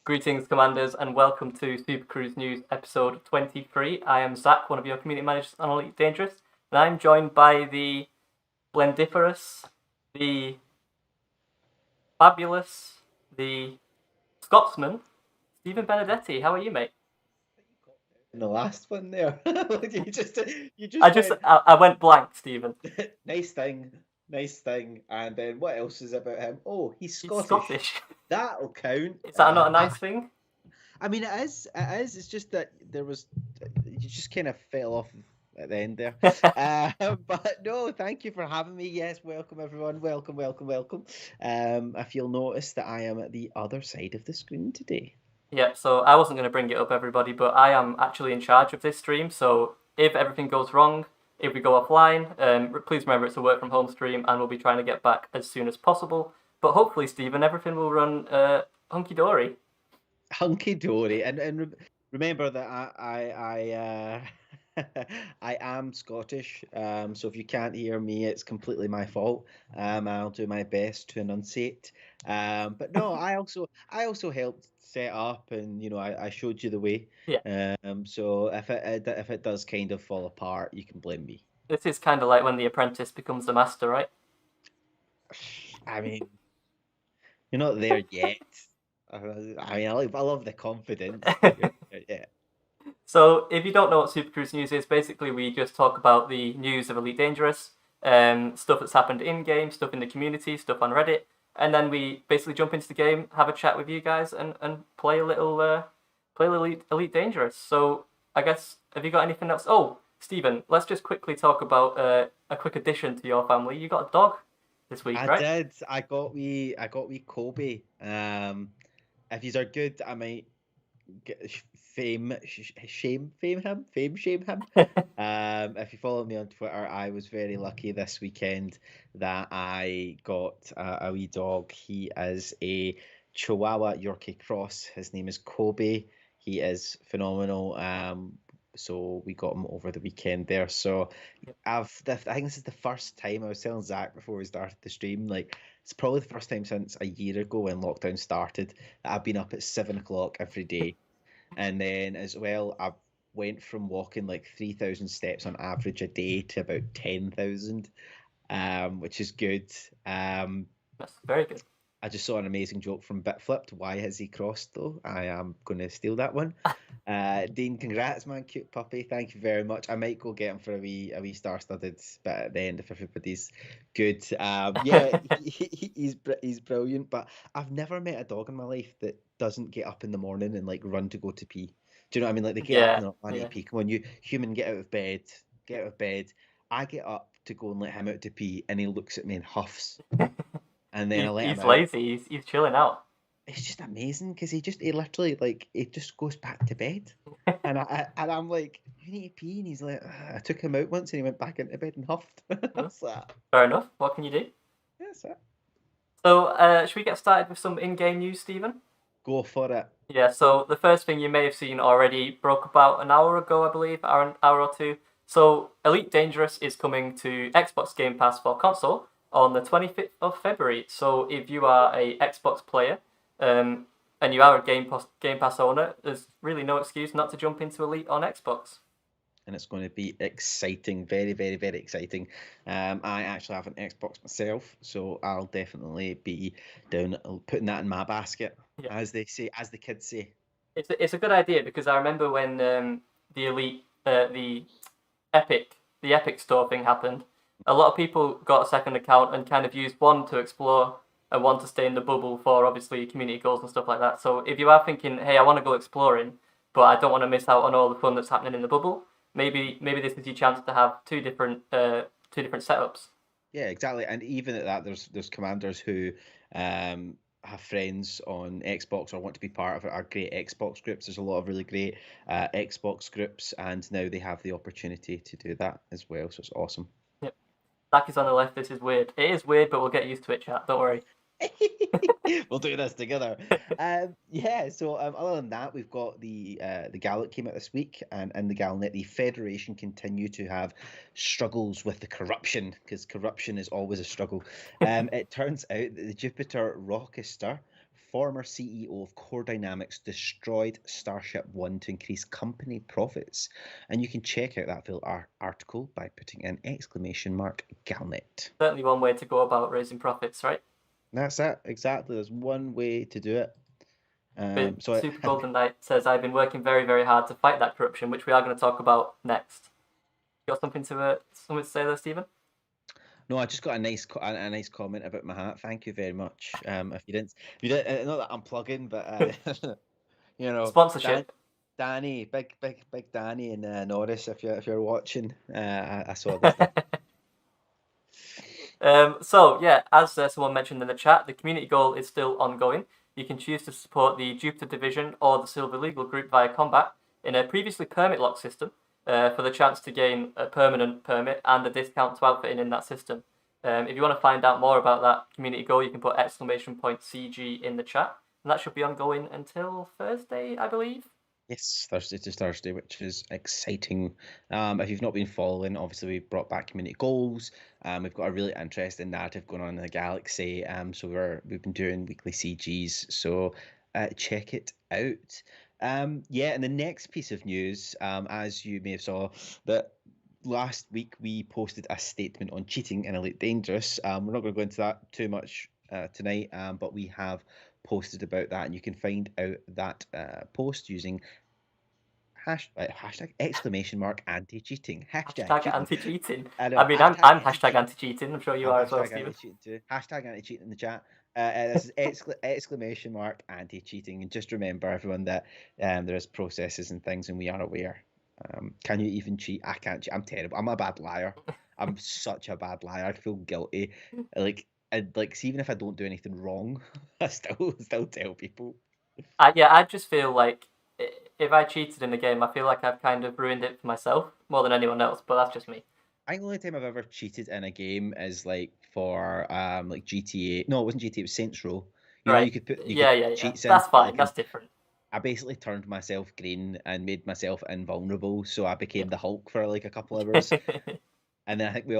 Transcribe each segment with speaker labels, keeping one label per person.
Speaker 1: Greetings, Commanders, and welcome to Supercruise News episode 23. I am Zac, one of your community managers on Elite Dangerous, and I'm joined by the Blendiferous, the Fabulous, the Scotsman, Stephen Benedetti. How are you, mate?
Speaker 2: In the last one there. you
Speaker 1: I
Speaker 2: just
Speaker 1: just,
Speaker 2: went
Speaker 1: I, I went blank, Stephen.
Speaker 2: nice thing, and then what else is about him? Oh, he's
Speaker 1: He's
Speaker 2: Scottish.
Speaker 1: Scottish.
Speaker 2: That'll count.
Speaker 1: Is that not a nice thing?
Speaker 2: I mean, it is. It is. It's just that you just kind of fell off at the end there. But no, thank you for having me. Yes, welcome everyone. Welcome. If you'll notice that I am at the other side of the screen today.
Speaker 1: Yeah, so I wasn't going to bring it up, everybody, but I am actually in charge of this stream. So if everything goes wrong, if we go offline, please remember it's a work from home stream, and we'll be trying to get back as soon as possible. But hopefully, Stephen, everything will run hunky dory.
Speaker 2: Hunky dory, and remember that I am Scottish. So if you can't hear me, it's completely my fault. I'll do my best to enunciate. But no, I also helped set up, and I showed you the way.
Speaker 1: Yeah,
Speaker 2: So if it does kind of fall apart, you can blame me.
Speaker 1: this is kind of like when the apprentice becomes the master, right?
Speaker 2: I mean, you're not there yet. I love the confidence, but yeah.
Speaker 1: So if you don't know what Super Cruise News is, basically we just talk about the news of Elite Dangerous, stuff that's happened in game, stuff in the community, stuff on Reddit, and then we basically jump into the game, have a chat with you guys, and play a little Elite Dangerous. So I guess, have you got anything else? Oh, Stephen, let's just quickly talk about a quick addition to your family. You got a dog this week,
Speaker 2: I
Speaker 1: right?
Speaker 2: did. I got we Kobe. If these are good, I might get shame him. If you follow me on Twitter, I was very lucky this weekend that I got a wee dog. He is a Chihuahua Yorkie Cross. His name is Kobe. He is phenomenal. So we got him over the weekend there. So I think this is the first time. I was telling Zac before we started the stream, like it's probably the first time since a year ago when lockdown started that I've been up at 7 o'clock every day. And then as well, I went from walking like 3,000 steps on average a day to about 10,000, which is good.
Speaker 1: That's very good.
Speaker 2: I just saw an amazing joke from Bitflipped. Why has he crossed though? I am going to steal that one. Dean, congrats, man, cute puppy. Thank you very much. I might go get him for a wee star-studded bit at the end if everybody's good. Yeah, he's brilliant. But I've never met a dog in my life that doesn't get up in the morning and like run to go to pee. Do you know what I mean? Like they get up
Speaker 1: Yeah,
Speaker 2: and they're like, I need to
Speaker 1: yeah.
Speaker 2: pee. Come on, you human, get out of bed. Get out of bed. I get up to go and let him out to pee, and he looks at me and huffs, and then I
Speaker 1: he's
Speaker 2: let him
Speaker 1: he's
Speaker 2: out.
Speaker 1: lazy. He's chilling out.
Speaker 2: It's just amazing because he literally like he just goes back to bed, and I'm like, you need to pee, and he's like, "Ugh." I took him out once and he went back into bed and huffed. That's that.
Speaker 1: Fair enough. What can you do?
Speaker 2: That's it.
Speaker 1: So, should we get started with some in-game news, Stephen?
Speaker 2: Go for it.
Speaker 1: Yeah, so the first thing you may have seen already broke about an hour ago, I believe, an hour or two. So, Elite Dangerous is coming to Xbox Game Pass for console on the 25th of February. So, if you are a Xbox player and you are a Game Pass owner, there's really no excuse not to jump into Elite on Xbox.
Speaker 2: And it's going to be exciting, very, very, very exciting. I actually have an Xbox myself, so I'll definitely be down putting that in my basket,
Speaker 1: Yeah.
Speaker 2: as they say, as the kids say.
Speaker 1: It's a good idea because I remember when the Elite, the Epic Store thing happened. A lot of people got a second account and kind of used one to explore and one to stay in the bubble for obviously community goals and stuff like that. So if you are thinking, hey, I want to go exploring, but I don't want to miss out on all the fun that's happening in the bubble, maybe this is your chance to have two different setups.
Speaker 2: Yeah, exactly. And even at that, there's commanders who have friends on Xbox or want to be part of our great Xbox groups. There's a lot of really great Xbox groups, and now they have the opportunity to do that as well. So it's awesome.
Speaker 1: Yep. Zach is on the left. This is weird. It is weird, but we'll get used to it, chat. Don't worry.
Speaker 2: We'll do this together. Yeah. So other than that, we've got the Gallet came out this week, and in the Galnet, the Federation continue to have struggles with the corruption because corruption is always a struggle. It turns out that the Jupiter Rockester former CEO of Core Dynamics, destroyed Starship One to increase company profits. And you can check out that full article by putting in !Galnet.
Speaker 1: Certainly one way to go about raising profits, right?
Speaker 2: That's it, exactly. There's one way to do it.
Speaker 1: But
Speaker 2: So
Speaker 1: Super Golden Knight says, I've been working very, very hard to fight that corruption, which we are going to talk about next. You got something to say there, Stephen?
Speaker 2: No, I just got a nice comment about my hat. Thank you very much. If you didn't, not that I'm plugging, but
Speaker 1: Sponsorship.
Speaker 2: Danny, big Danny and Norris. If you're watching, I saw this stuff.
Speaker 1: So yeah, as someone mentioned in the chat, the community goal is still ongoing. You can choose to support the Jupiter Division or the Silver Legal Group via combat in a previously permit lock system for the chance to gain a permanent permit and a discount to outfitting in that system. If you want to find out more about that community goal, you can put !CG in the chat, and that should be ongoing until Thursday, I believe.
Speaker 2: Yes, Thursday to Thursday, which is exciting. If you've not been following, obviously we brought back community goals. We've got a really interesting narrative going on in the galaxy. So we've been doing weekly CGs. So check it out. Yeah, and the next piece of news, as you may have saw, that last week we posted a statement on cheating in Elite Dangerous. We're not going to go into that too much tonight, but we have posted about that, and you can find out that post using hashtag !Anti-cheating.
Speaker 1: Hashtag anti-cheating.
Speaker 2: I know,
Speaker 1: I mean, I'm hashtag anti-cheating. I'm sure you are as well, Stephen.
Speaker 2: Anti-cheating too. Hashtag anti-cheating in the chat. This is !Anti-cheating. And just remember, everyone, that there's processes and things, and we are aware. Can you even cheat? I can't cheat. I'm terrible. I'm a bad liar. I'm such a bad liar. I feel guilty. See, even if I don't do anything wrong, I still tell people.
Speaker 1: I just feel like if I cheated in the game, I feel like I've kind of ruined it for myself more than anyone else. But that's just me.
Speaker 2: I think the only time I've ever cheated in a game is for like GTA. No, it wasn't GTA. It was Saints Row.
Speaker 1: Right.
Speaker 2: You could put cheats in.
Speaker 1: That's fine. That's different.
Speaker 2: I basically turned myself green and made myself invulnerable, so I became the Hulk for like a couple hours. And then I think we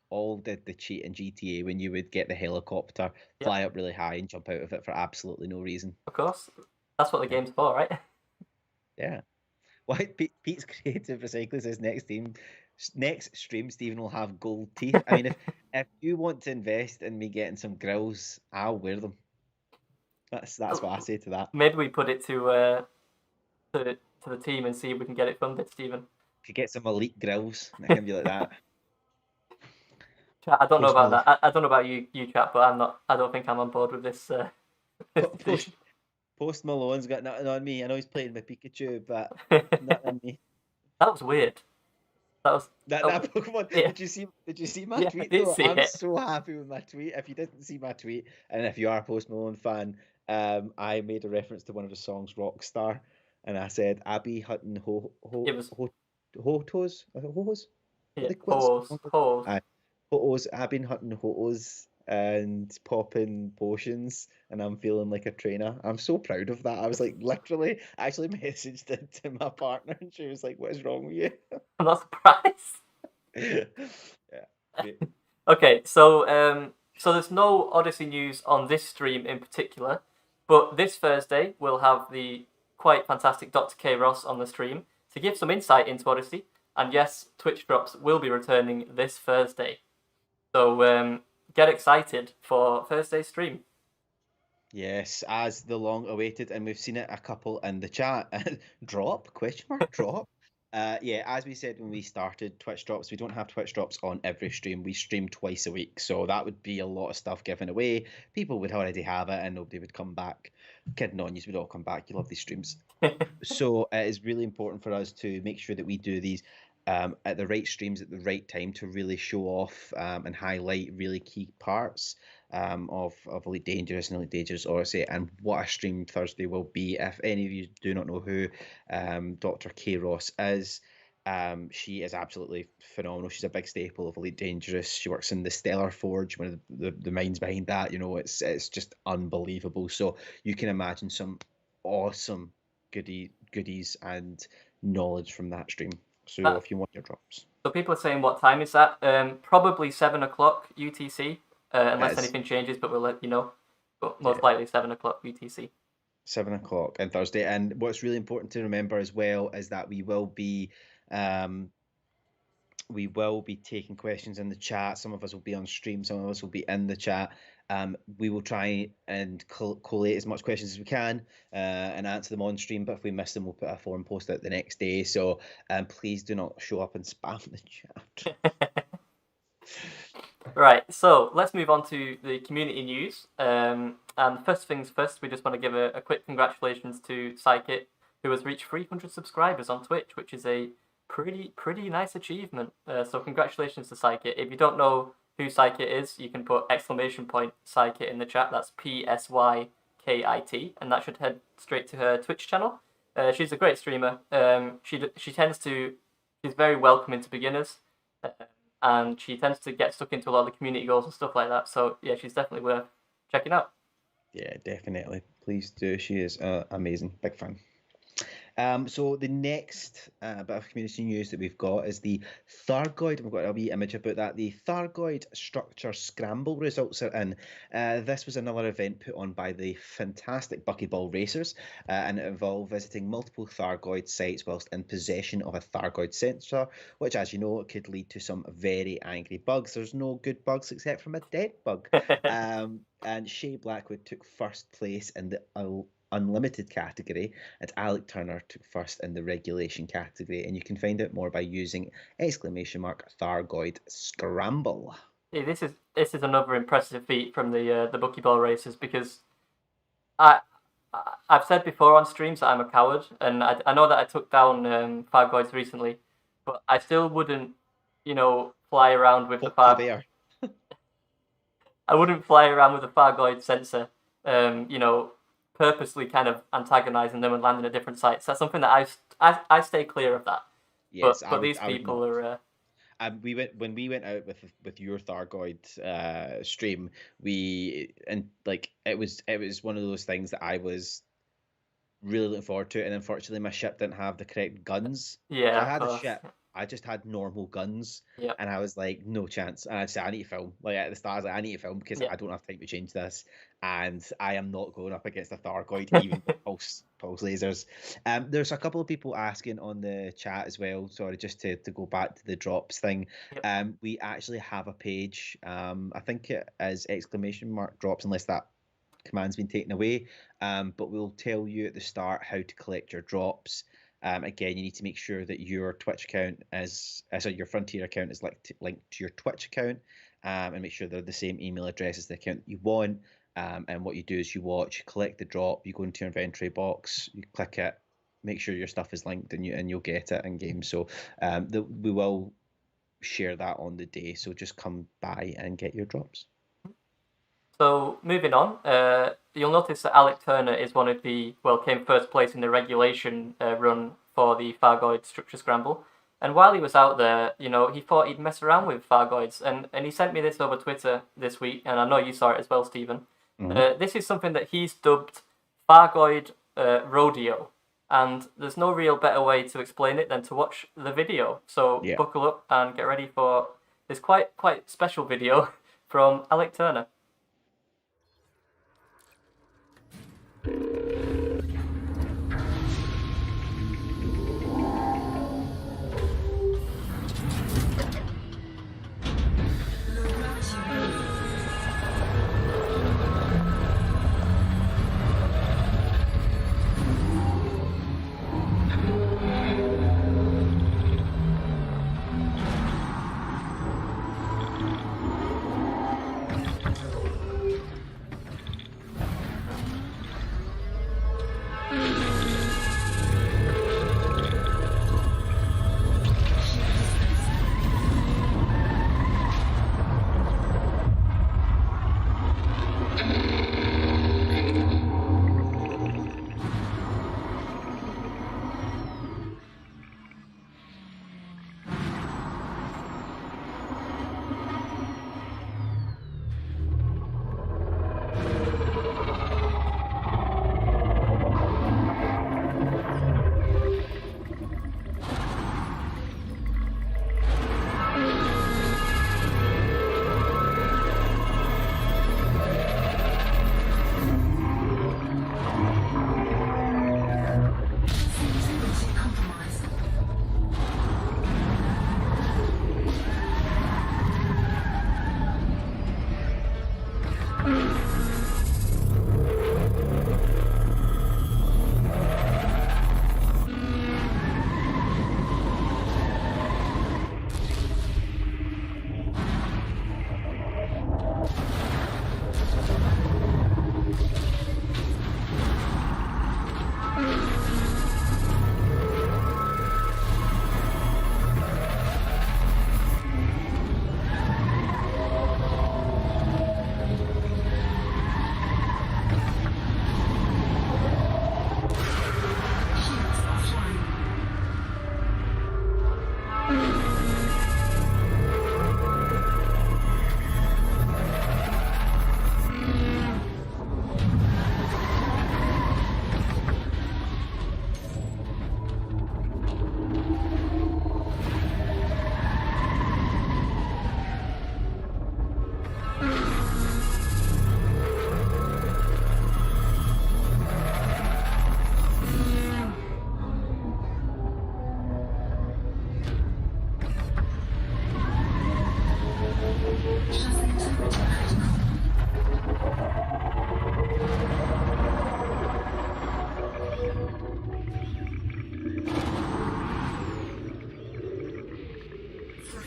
Speaker 2: all did the cheat in GTA when you would get the helicopter, fly up really high, and jump out of it for absolutely no reason.
Speaker 1: Of course, that's what the game's for, right?
Speaker 2: Yeah. Well, Pete's Creative Recycling says next stream, Stephen will have gold teeth. I mean, if you want to invest in me getting some grills, I'll wear them. That's what I say to that.
Speaker 1: Maybe we put it to the team and see if we can get it funded, Stephen.
Speaker 2: Could get some elite grills. It can be like that.
Speaker 1: I don't know about that. I don't know about you, chat, but I'm not. I don't think I'm on board with this.
Speaker 2: Post Malone's got nothing on me. I know he's playing with Pikachu, but nothing on me.
Speaker 1: That was weird.
Speaker 2: That Pokemon. Yeah. Did you see my tweet? I'm so happy with my tweet. If you didn't see my tweet, and if you are a Post Malone fan, I made a reference to one of his songs, Rockstar, and I said Abby hunting Hotos.
Speaker 1: Yeah, Hotos.
Speaker 2: I've been hunting Hotos and popping potions, and I'm feeling like a trainer. I'm so proud of that. I was like, literally, I actually messaged it to my partner, and she was like, "What is wrong with you?"
Speaker 1: I'm not surprised.
Speaker 2: Yeah. Great.
Speaker 1: Okay, so there's no Odyssey news on this stream in particular, but this Thursday we'll have the quite fantastic Dr. K. Ross on the stream to give some insight into Odyssey. And yes, Twitch drops will be returning this Thursday. So get excited for Thursday's stream.
Speaker 2: Yes, as the long-awaited, and we've seen it a couple in the chat. Drop? Question mark? Drop? Yeah, as we said when we started Twitch drops, we don't have Twitch drops on every stream. We stream twice a week, so that would be a lot of stuff given away. People would already have it, and nobody would come back. Kidding on, you would all come back. You love these streams. So it is really important for us to make sure that we do these at the right streams at the right time to really show off and highlight really key parts of Elite Dangerous and Elite Dangerous Odyssey, and what a stream Thursday will be. If any of you do not know who Dr. K. Ross is, she is absolutely phenomenal. She's a big staple of Elite Dangerous. She works in the Stellar Forge, one of the minds behind that. You know, it's just unbelievable. So you can imagine some awesome goodies and knowledge from that stream. So if you want your drops.
Speaker 1: So people are saying, what time is that? Probably 7 o'clock UTC, unless anything changes, but we'll let you know. but
Speaker 2: Yeah.
Speaker 1: most likely 7 o'clock UTC.
Speaker 2: 7 o'clock on Thursday. And what's really important to remember as well is that we will be taking questions in the chat. Some of us will be on stream, some of us will be in the chat. We will try and collate as much questions as we can and answer them on stream, but if we miss them, we'll put a forum post out the next day. So please do not show up and spam the chat.
Speaker 1: Right, so let's move on to the community news. And first things first, we just want to give a quick congratulations to Psychic, who has reached 300 subscribers on Twitch, which is a pretty nice achievement. So congratulations to Psychic. If you don't know who Psychic is, you can put !Psychic in the chat. That's PSYKIT, and that should head straight to her Twitch channel. She's a great streamer. She's very welcoming to beginners. And she tends to get stuck into a lot of the community goals and stuff like that. So yeah, she's definitely worth checking out.
Speaker 2: Yeah, definitely. Please do. She is amazing. Big fan. So the next bit of community news that we've got is the Thargoid. We've got a wee image about that. The Thargoid Structure Scramble results are in. This was another event put on by the fantastic Buckyball Racers, and it involved visiting multiple Thargoid sites whilst in possession of a Thargoid sensor, which, as you know, could lead to some very angry bugs. There's no good bugs except from a dead bug. And Shay Blackwood took first place in the Unlimited category, and Alec Turner took first in the regulation category, and you can find out more by using !Thargoid Scramble.
Speaker 1: Yeah, this is another impressive feat from the Buckyball Racers, because I've said before on streams that I'm a coward, and I know that I took down Thargoids recently, but I still wouldn't, fly around with the Thargoid. I wouldn't fly around with a Thargoid sensor, purposely kind of antagonizing them and landing at different sites. That's something that I stay clear of that.
Speaker 2: Yes,
Speaker 1: but these people are.
Speaker 2: When we went out with your Thargoid stream, it was one of those things that I was really looking forward to, and unfortunately my ship didn't have the correct guns.
Speaker 1: Yeah,
Speaker 2: I had a ship. I just had normal guns, and I was like, no chance. And I said, I need to film. Like at the start, I was like, I need to film because I don't have time to change this, and I am not going up against a Thargoid, even with pulse lasers. There's a couple of people asking on the chat as well. Sorry, just to go back to the drops thing. We actually have a page. I think it is !drops, unless that command's been taken away. But we'll tell you at the start how to collect your drops. Again, you need to make sure that your Twitch account your Frontier account is linked to your Twitch account, and make sure they're the same email address as the account you want. And what you do is you collect the drop, you go into your inventory box, you click it, make sure your stuff is linked, and you'll get it in game. So we will share that on the day. So just come by and get your drops.
Speaker 1: So moving on, you'll notice that Alec Turner is came first place in the regulation run for the Thargoid Structure Scramble. And while he was out there, he thought he'd mess around with Thargoids. And he sent me this over Twitter this week, and I know you saw it as well, Stephen. Mm-hmm. This is something that he's dubbed Thargoid rodeo. And there's no real better way to explain it than to watch the video. So buckle up and get ready for this quite special video from Alec Turner.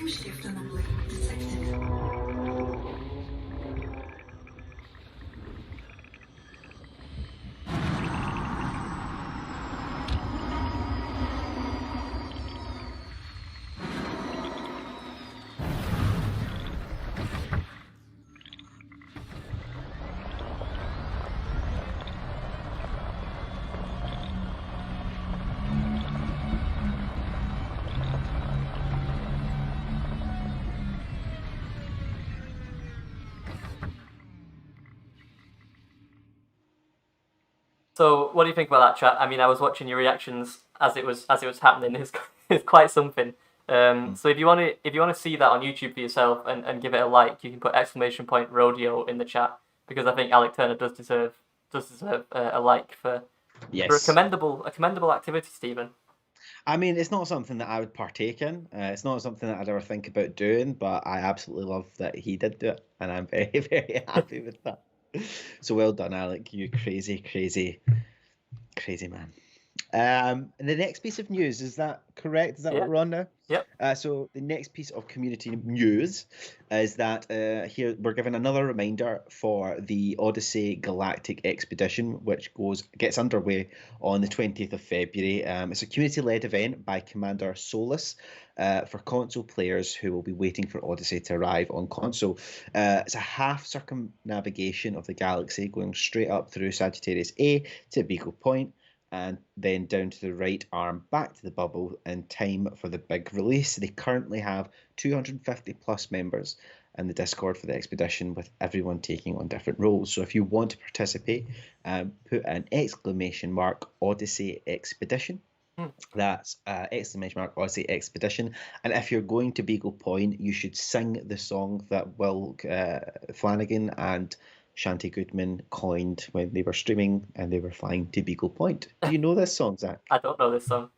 Speaker 3: Stift anomaly detected.
Speaker 1: So, what do you think about that, chat? I mean, I was watching your reactions as it was happening. It's quite something. So if you want to see that on YouTube for yourself and give it a like, you can put exclamation point rodeo in the chat, because I think Alec Turner does deserve a like for a
Speaker 2: Yes.
Speaker 1: commendable activity, Stephen.
Speaker 2: I mean, it's not something that I would partake in. It's not something that I'd ever think about doing, but I absolutely love that he did do it, and I'm very, very happy with that. So well done, Alec. You crazy, crazy, crazy man. The next piece of news, is that correct? Is that
Speaker 1: Yeah.
Speaker 2: what we're on now?
Speaker 1: Yep.
Speaker 2: So the next piece of community news is that here we're given another reminder for the Odyssey Galactic Expedition, which gets underway on the 20th of February. It's a community-led event by Commander Solus for console players who will be waiting for Odyssey to arrive on console. It's a half circumnavigation of the galaxy, going straight up through Sagittarius A to Beagle Point, and then down to the right arm back to the bubble in time for the big release. They currently have 250 plus members in the Discord for the expedition, with everyone taking on different roles. So if you want to participate, put an exclamation mark Odyssey Expedition. That's exclamation mark Odyssey Expedition. And if you're going to Beagle Point, you should sing the song that Will Flanagan and Shanti Goodman coined when they were streaming and they were flying to Beagle Point. Do you know this song, Zach?
Speaker 1: I don't know this song.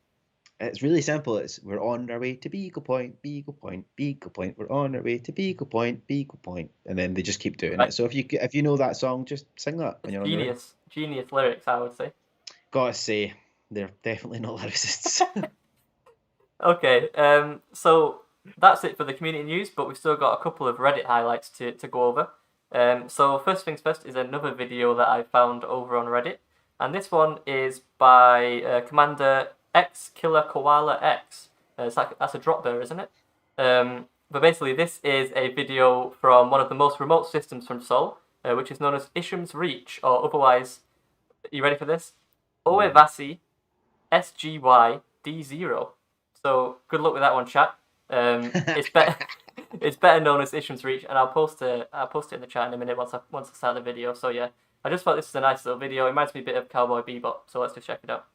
Speaker 2: It's really simple. It's "We're on our way to Beagle Point, Beagle Point, Beagle Point. We're on our way to Beagle Point, Beagle Point," and then they just keep doing
Speaker 1: Right.
Speaker 2: it. So if you know that song, just sing that when you're on the way.
Speaker 1: Genius lyrics, I would say.
Speaker 2: Gotta say, they're definitely not lyricists.
Speaker 1: Okay, so that's it for the community news, but we've still got a couple of Reddit highlights to go over. So first things first is another video that I found over on Reddit, and this one is by Commander X Killer Koala X. That's a drop bear, isn't it? But basically, this is a video from one of the most remote systems from Sol, which is known as Isham's Reach, or otherwise, are you ready for this? Oevasi SGY D0. So good luck with that one, chat. It's better. It's better known as Isham's Reach, and I'll post it in the chat in a minute once I start the video. So yeah, I just thought this was a nice little video. It reminds me a bit of Cowboy Bebop. So let's just check it out.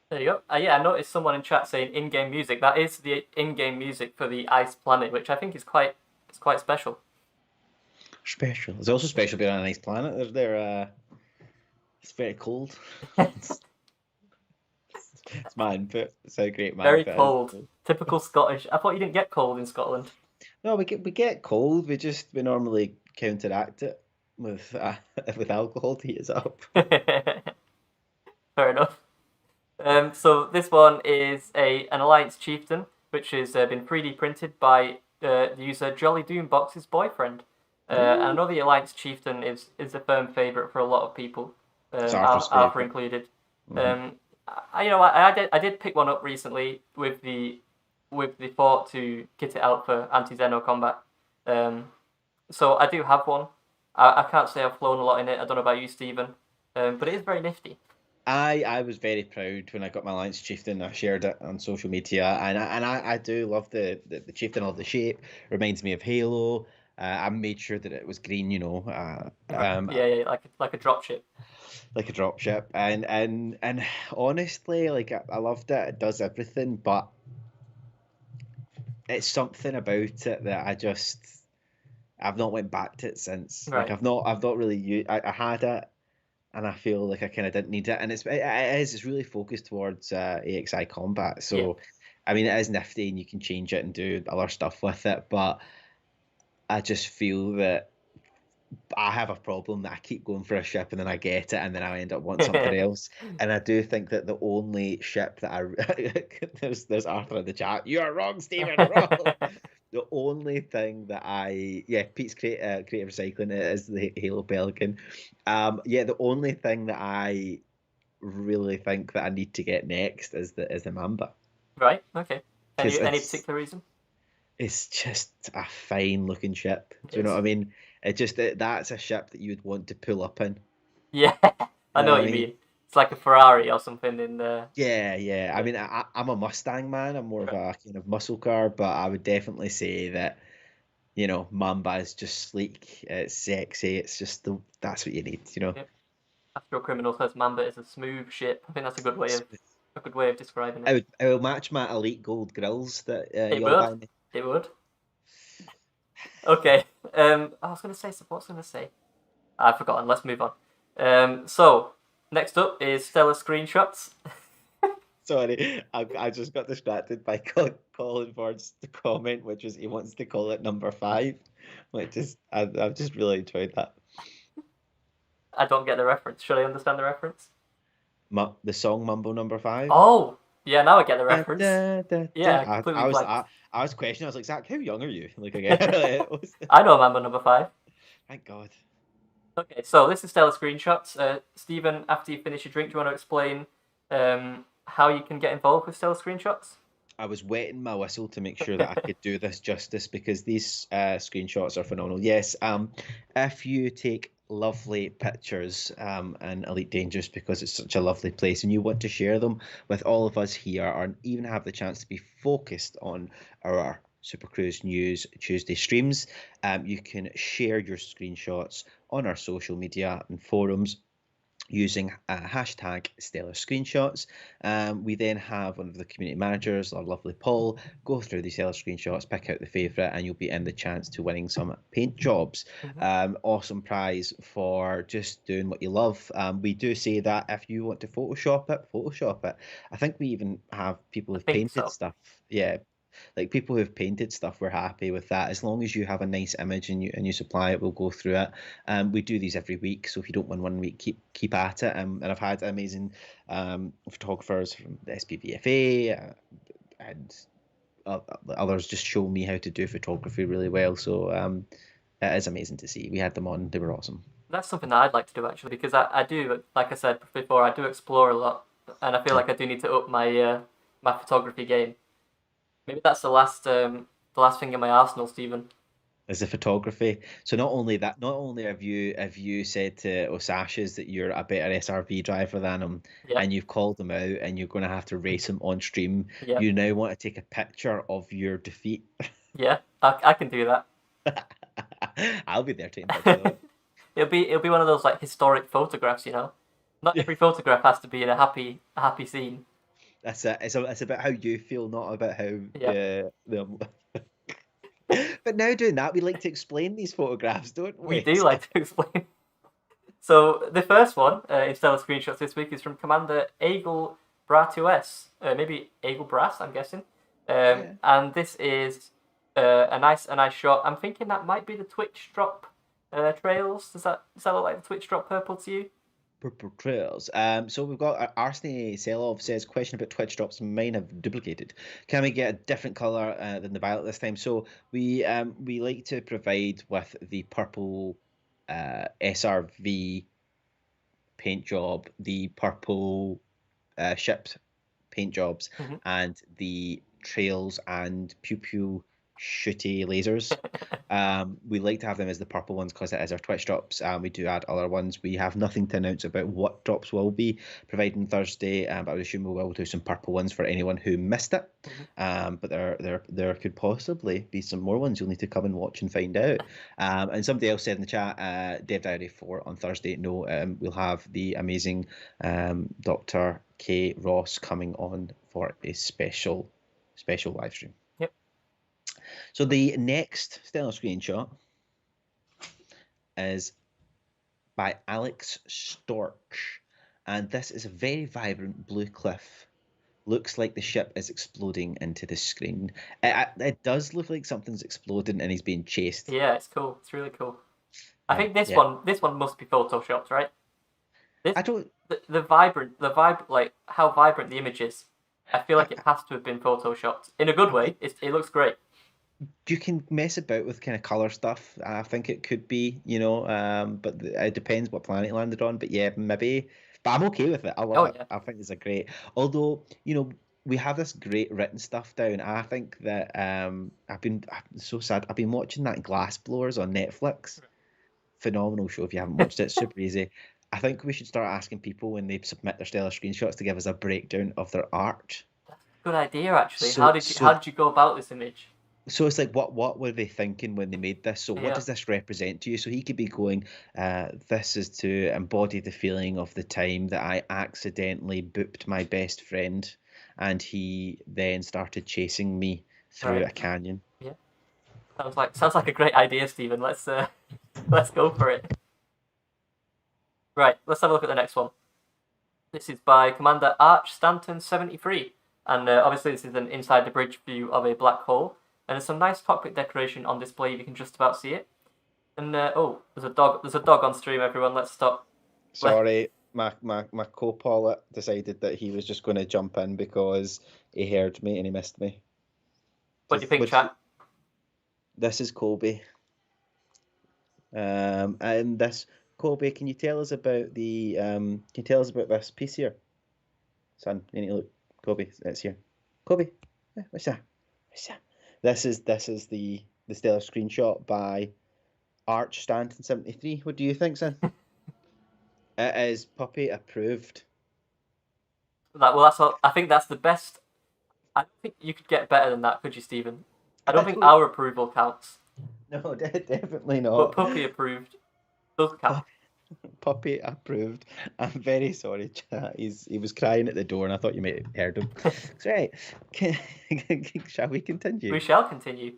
Speaker 1: There you go. Yeah, I noticed someone in chat saying in-game music. That is the in-game music for the Ice Planet, which I think is quite special.
Speaker 2: Special. It's also special being on a nice planet. It's very cold. It's my input. It's how great my
Speaker 1: Very
Speaker 2: input
Speaker 1: cold.
Speaker 2: is.
Speaker 1: Typical Scottish. I thought you didn't get cold in Scotland.
Speaker 2: No, we get cold. We normally counteract it with alcohol to heat us up.
Speaker 1: Fair enough. So this one is an Alliance Chieftain, which has been 3D printed by the user Jolly Doombox's boyfriend. And I know the Alliance Chieftain is a firm favourite for a lot of people, Arthur included. I did pick one up recently with the thought to kit it out for anti-Xeno combat. So I do have one. I can't say I've flown a lot in it. I don't know about you, Stephen, but it is very nifty.
Speaker 2: I was very proud when I got my Alliance Chieftain. I shared it on social media, and I do love the Chieftain. I love the shape. Reminds me of Halo. I made sure that it was green,
Speaker 1: Yeah, like a dropship.
Speaker 2: Like a dropship, and honestly, like I loved it. It does everything, but it's something about it that I've not went back to it since. Like
Speaker 1: Right.
Speaker 2: I've not really I had it, and I feel like I kind of didn't need it. And it's really focused towards AXI combat. So,
Speaker 1: Yeah.
Speaker 2: I mean, it is nifty, and you can change it and do other stuff with it. But I just feel that I have a problem that I keep going for a ship and then I get it and then I end up wanting something else. And I do think that the only ship that there's Arthur in the chat. You are wrong, Stephen. Wrong. The only thing that Pete's creative recycling is the Halo Pelican. The only thing that I really think that I need to get next is the Mamba,
Speaker 1: Right. Okay.
Speaker 2: because
Speaker 1: Any particular reason?
Speaker 2: it's just a fine looking ship. Do you know
Speaker 1: Yes.
Speaker 2: what I mean? That's a ship that you would want to pull up in.
Speaker 1: Yeah. I
Speaker 2: You
Speaker 1: know
Speaker 2: know
Speaker 1: what
Speaker 2: what
Speaker 1: you
Speaker 2: I mean?
Speaker 1: mean. It's like a Ferrari or something in the.
Speaker 2: Yeah. I mean, I'm a Mustang man. I'm more of a kind of muscle car, but I would definitely say that, Mamba is just sleek. It's sexy. It's just that's what you need.
Speaker 1: Yep. Astro Criminal says Mamba is a smooth ship. I think that's a good way of describing it.
Speaker 2: I will match my elite gold grills that
Speaker 1: It
Speaker 2: you'll buy
Speaker 1: would.
Speaker 2: me.
Speaker 1: It would. Okay. I was gonna say. So what's gonna say? I've forgotten. Let's move on. So next up is stellar screenshots.
Speaker 2: Sorry, I just got distracted by Colin Ford's comment, which is he wants to call it number 5, which is I've just really enjoyed that.
Speaker 1: I don't get the reference. Should I understand the reference?
Speaker 2: The song Mumbo number 5.
Speaker 1: Oh, yeah. Now I get the
Speaker 2: Da,
Speaker 1: reference.
Speaker 2: da, da,
Speaker 1: Yeah, I
Speaker 2: da.
Speaker 1: completely
Speaker 2: I was
Speaker 1: blanked.
Speaker 2: I was questioning. I was like, Zach, how young are you? Like, I get it was.
Speaker 1: I know Mamba number 5.
Speaker 2: Thank God.
Speaker 1: Okay, so this is stellar screenshots. Stephen, after you finish your drink, do you want to explain how you can get involved with stellar screenshots?
Speaker 2: I was wetting my whistle to make sure that I could do this justice, because these screenshots are phenomenal. Yes, if you take lovely pictures in Elite Dangerous, because it's such a lovely place, and you want to share them with all of us here, or even have the chance to be focused on our Supercruise News Tuesday streams, you can share your screenshots on our social media and forums using hashtag stellar screenshots. We then have one of the community managers, our lovely Paul, go through these stellar screenshots, pick out the favourite, and you'll be in the chance to winning some paint jobs. Awesome prize for just doing what you love. We do say that if you want to Photoshop it. I think we even have people who've
Speaker 1: think
Speaker 2: painted
Speaker 1: so.
Speaker 2: stuff. Yeah, like people who've painted stuff, we're happy with that. As long as you have a nice image and you supply it, we'll go through it. We do these every week, so if you don't win one week, keep at it. And I've had amazing photographers from the SPVFA and others just show me how to do photography really well. So it is amazing to see. We had them on; they were awesome.
Speaker 1: That's something that I'd like to do actually, because I do, like I said before, I do explore a lot, and I feel like I do need to up my my photography game. Maybe that's the last thing in my arsenal, Stephen.
Speaker 2: As the photography. So not only have you said to Osashas that you're a better SRV driver than him,
Speaker 1: Yeah,
Speaker 2: and you've called him out, and you're going to have to race him on stream,
Speaker 1: yeah,
Speaker 2: you now want to take a picture of your defeat.
Speaker 1: yeah. I can do that.
Speaker 2: I'll be there taking pictures of it.
Speaker 1: It'll be one of those like historic photographs, you know. Not every photograph has to be in a happy scene.
Speaker 2: That's it. It's about how you feel, not about how
Speaker 1: Yeah.
Speaker 2: the. But now doing that, we like to explain these photographs, don't we?
Speaker 1: We do like to explain. So the first one in stellar screenshots this week is from Commander Eagle Bratus, maybe Eagle Brass, I'm guessing. And this is a nice shot. I'm thinking that might be the Twitch drop trails. Does that look like the Twitch drop purple to you?
Speaker 2: Purple trails. So we've got Arsene Selov says, question about Twitch drops, mine have duplicated. Can we get a different colour than the violet this time? So we like to provide with the purple SRV paint job, the purple ships paint jobs, and the trails and pew pew shooty lasers. We like to have them as the purple ones because it is our Twitch drops. We do add other ones. We have nothing to announce about what drops will be providing Thursday, but I would assume we will do some purple ones for anyone who missed it. But there could possibly be some more ones. You'll need to come and watch and find out. And somebody else said in the chat, Dev Diary 4 on Thursday. No, we'll have the amazing Dr. K. Ross coming on for a special live stream.
Speaker 1: Yep.
Speaker 2: So the next stellar screenshot is by Alex Storch, and this is a very vibrant blue cliff. Looks like the ship is exploding into the screen. It does look like something's exploding and he's being chased.
Speaker 1: Yeah, it's cool. It's really cool. I
Speaker 2: Yeah,
Speaker 1: think this
Speaker 2: yeah.
Speaker 1: one must be photoshopped, right?
Speaker 2: I don't.
Speaker 1: The like how vibrant the image is. I feel like it has to have been photoshopped in a good way. It looks great.
Speaker 2: You can mess about with kind of color stuff. I think it could be, but it depends what planet you landed on. But yeah, maybe. But I'm okay with it. I love it.
Speaker 1: Yeah.
Speaker 2: I think it's a great. Although, we have this great written stuff down. I think that I'm so sad. I've been watching that Glass Blowers on Netflix. Phenomenal show if you haven't watched it. Super easy. I think we should start asking people when they submit their stellar screenshots to give us a breakdown of their art.
Speaker 1: Good idea, actually.
Speaker 2: So-
Speaker 1: how did
Speaker 2: so-
Speaker 1: you go about this image?
Speaker 2: So it's like, what were they thinking when they made this? So what
Speaker 1: Yeah.
Speaker 2: does this represent to you? So he could be going, this is to embody the feeling of the time that I accidentally booped my best friend, and he then started chasing me through
Speaker 1: Right.
Speaker 2: a canyon.
Speaker 1: Sounds like a great idea, Stephen. Let's go for it. Right, let's have a look at the next one. This is by Commander Arch Stanton 73, and obviously this is an inside the bridge view of a black hole, and there's some nice cockpit decoration on display. You can just about see it. And there's a dog. There's a dog on stream. Everyone, let's stop.
Speaker 2: Sorry, my co-pilot decided that he was just going to jump in because he heard me and he missed me.
Speaker 1: What do you think, chat?
Speaker 2: This is Colby. And this Colby, can you tell us about this piece here? Son, you need to look. Colby, it's here. Colby, what's that? What's that? This is the stellar screenshot by Arch Stanton 73. What do you think, son? It is puppy approved.
Speaker 1: That's all. I think that's the best. I don't think you could get better than that, could you, Stephen? I don't think our approval counts.
Speaker 2: No, definitely not.
Speaker 1: But puppy approved does count.
Speaker 2: Puppy approved. I'm very sorry, chat. He was crying at the door, and I thought you might have heard him. It's right. Shall we continue?
Speaker 1: We shall continue.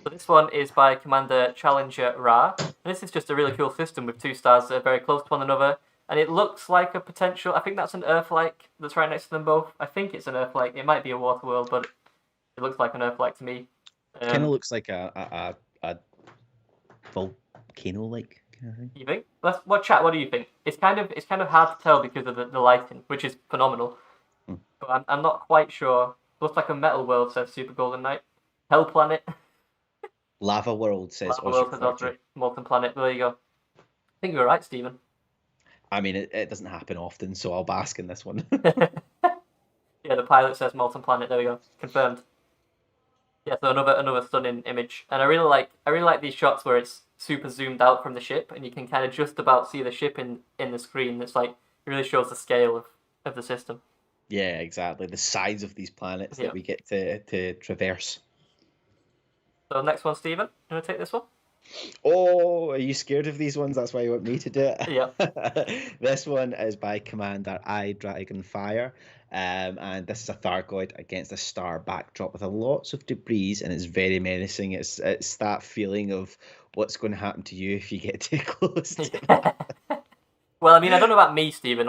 Speaker 1: So this one is by Commander Challenger Ra. And this is just a really cool system with two stars that are very close to one another. And it looks like a potential... I think that's an Earth-like that's right next to them both. I think it's an Earth-like. It might be a water world, but it looks like an Earth-like to me.
Speaker 2: Kind of looks like a volcano-like kind of thing.
Speaker 1: You think? What do you think? It's kind of hard to tell because of the lighting, which is phenomenal. But I'm not quite sure. Looks like a metal world, says Super Golden Knight. Hell Planet.
Speaker 2: Lava World says
Speaker 1: Lava World says Osric. Molten Planet. There you go. I think you're right, Stephen.
Speaker 2: I mean, it doesn't happen often, so I'll bask in this one.
Speaker 1: Yeah, the pilot says Molten Planet. There we go. Confirmed. Yeah, so another stunning image, and I really like these shots where it's super zoomed out from the ship, and you can kind of just about see the ship in the screen. It's like it really shows the scale of the system.
Speaker 2: Yeah, exactly. The size of these planets
Speaker 1: Yeah.
Speaker 2: that we get to traverse.
Speaker 1: So next one, Stephen. You want to take this one?
Speaker 2: Oh, are you scared of these ones? That's why you want me to do it?
Speaker 1: Yeah.
Speaker 2: This one is by Commander I Dragonfire. And this is a Thargoid against a star backdrop with lots of debris, and it's very menacing. It's that feeling of what's going to happen to you if you get too close to it.
Speaker 1: Well, I mean, I don't know about me, Stephen.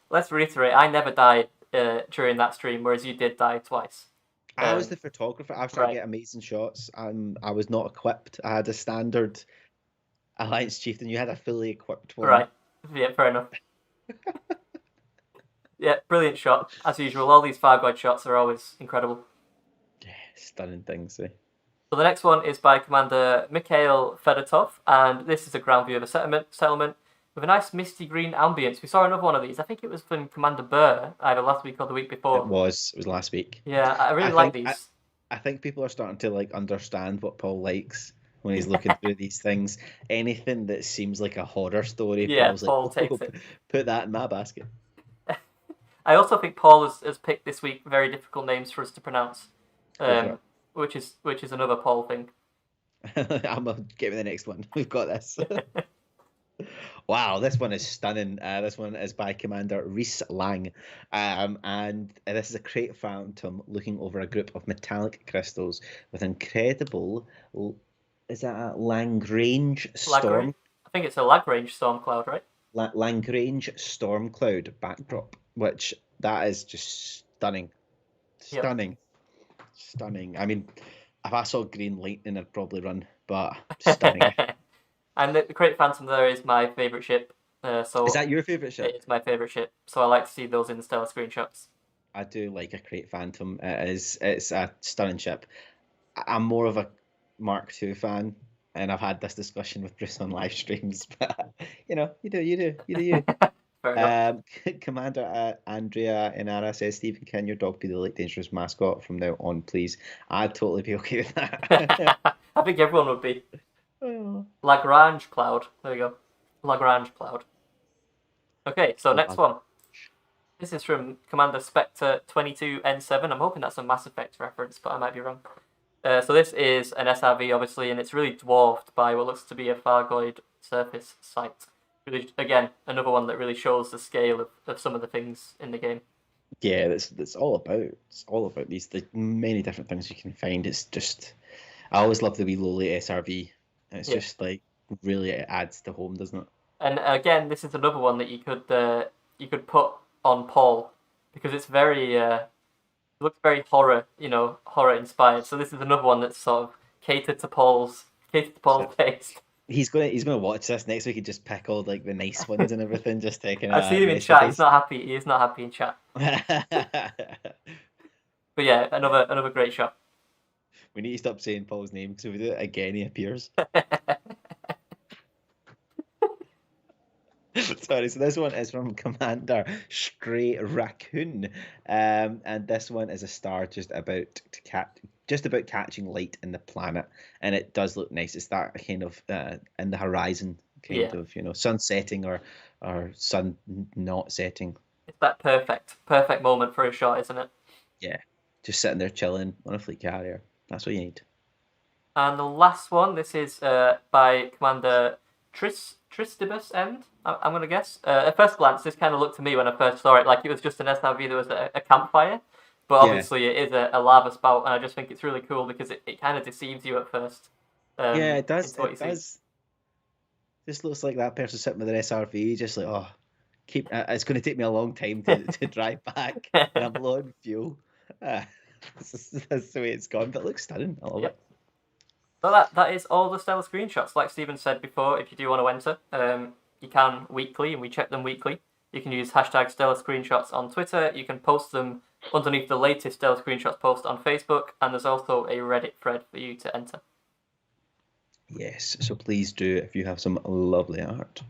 Speaker 1: Let's reiterate. I never died during that stream, whereas you did die twice.
Speaker 2: I was the photographer. I was trying
Speaker 1: right.
Speaker 2: to get amazing shots, and I was not equipped. I had a standard Alliance Chieftain. You had a fully equipped one.
Speaker 1: Right. Yeah, fair enough. Yeah, brilliant shot, as usual. All these Thargoid shots are always incredible.
Speaker 2: Yeah, stunning things. Eh?
Speaker 1: So the next one is by Commander Mikhail Fedotov, and this is a ground view of a settlement with a nice misty green ambience. We saw another one of these. I think it was from Commander Burr, either last week or the week before.
Speaker 2: It was last week.
Speaker 1: Yeah, I really like these.
Speaker 2: I think people are starting to understand what Paul likes when he's looking through these things. Anything that seems like a horror story,
Speaker 1: Yeah,
Speaker 2: Paul
Speaker 1: takes it.
Speaker 2: Put that in my basket.
Speaker 1: I also think Paul has picked this week very difficult names for us to pronounce, which is another Paul thing.
Speaker 2: I'm gonna give me the next one. We've got this. Wow, this one is stunning. This one is by Commander Reese Lang. And this is a crate phantom looking over a group of metallic crystals with incredible. Is that a Lagrange storm?
Speaker 1: I think it's a Lagrange storm cloud, right?
Speaker 2: Lagrange storm cloud backdrop, which that is just stunning.
Speaker 1: Yep.
Speaker 2: Stunning. Stunning. I mean, if I saw green lightning, I'd probably run, but stunning.
Speaker 1: And the Crate Phantom there is my favourite ship. So
Speaker 2: Is that your favourite ship?
Speaker 1: It is my favourite ship. So I like to see those in the stellar screenshots.
Speaker 2: I do like a Crate Phantom. It's a stunning ship. I'm more of a Mark II fan, and I've had this discussion with Bruce on live streams. But you do you.
Speaker 1: Fair enough.
Speaker 2: Commander Andrea Inara says, Stephen, can your dog be the Elite Dangerous mascot from now on, please? I'd totally be okay with that.
Speaker 1: I think everyone would be.
Speaker 2: Oh.
Speaker 1: Lagrange cloud. There we go. Lagrange cloud. Okay, so next one. This is from Commander Spectre 22N7. I'm hoping that's a Mass Effect reference, but I might be wrong. So this is an SRV, obviously, and it's really dwarfed by what looks to be a Thargoid surface site. Really, again, another one that really shows the scale of some of the things in the game.
Speaker 2: Yeah, that's all about. It's all about the many different things you can find. It's just, I always love the wee lowly SRV. It's just like really it adds to home, doesn't it?
Speaker 1: And again, this is another one that you could put on Paul because it's very looks very horror inspired. So this is another one that's sort of catered to Paul's taste.
Speaker 2: He's gonna watch this next week and just pick all like the nice ones and everything. Just taking.
Speaker 1: I've seen him in chat. He's not happy. He is not happy in chat. But yeah, another great shot.
Speaker 2: We need to stop saying Paul's name because if we do it again, he appears. Sorry, so this one is from Commander Stray Raccoon, and this one is a star just about catching light in the planet, and it does look nice. It's that kind of in the horizon kind of sun setting or sun not setting.
Speaker 1: It's that perfect moment for a shot, isn't it?
Speaker 2: Yeah, just sitting there chilling on a fleet carrier. That's what you need.
Speaker 1: And the last one, this is by Commander Tristibus End, I'm going to guess. At first glance, this kind of looked to me when I first saw it like it was just an SRV that was a campfire. But obviously it is a lava spout, and I just think it's really cool because it kind of deceives you at first.
Speaker 2: Yeah, it does. It does. This looks like that person sitting with an SRV, just like, it's going to take me a long time to drive back, and I'm low on fuel. That's the way it's gone, but it looks stunning. I love it.
Speaker 1: So that is all the stellar screenshots. Like Stephen said before, if you do want to enter, you can weekly, and we check them weekly. You can use hashtag stellar screenshots on Twitter. You can post them underneath the latest stellar screenshots post on Facebook, and there's also a Reddit thread for you to enter.
Speaker 2: Yes, so please do if you have some lovely art.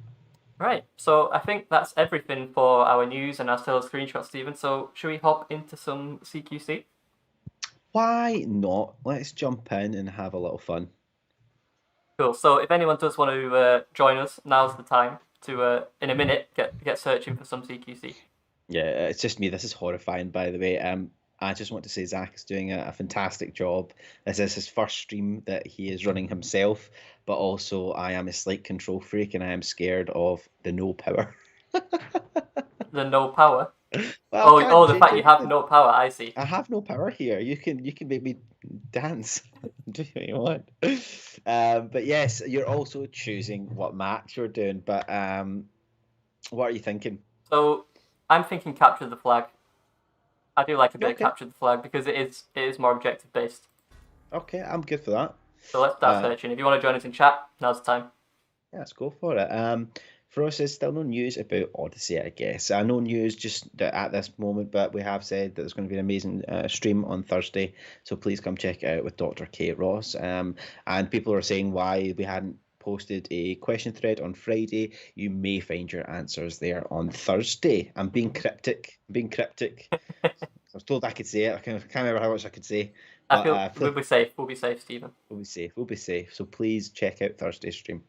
Speaker 1: Right, so I think that's everything for our news and our stellar screenshots, Stephen. So should we hop into some CQC?
Speaker 2: Why not? Let's jump in and have a little fun.
Speaker 1: Cool. So if anyone does want to join us, now's the time to, in a minute, get searching for some CQC.
Speaker 2: Yeah, it's just me. This is horrifying, by the way. I just want to say Zach is doing a fantastic job. This is his first stream that he is running himself, but also I am a slight control freak and I am scared of the no power.
Speaker 1: The no power?
Speaker 2: Well,
Speaker 1: the fact you have no power, I see.
Speaker 2: I have no power here. You can make me dance. Do what you want. But yes, you're also choosing what match you're doing. But what are you thinking?
Speaker 1: So I'm thinking capture the flag. I do like a bit of capture the flag because it is more objective based.
Speaker 2: Okay, I'm good for that.
Speaker 1: So let's start searching. If you want to join us in chat, now's the time.
Speaker 2: Yeah, let's go for it. For us, there's still no news about Odyssey, I guess. No news just at this moment, but we have said that there's going to be an amazing stream on Thursday, so please come check it out with Dr. Kate Ross. And people are saying why we hadn't posted a question thread on Friday. You may find your answers there on Thursday. I'm being cryptic. I was told I could say it. I can't remember how much I could say.
Speaker 1: But, I feel we'll be safe. We'll be safe, Stephen.
Speaker 2: We'll be safe. So please check out Thursday's stream.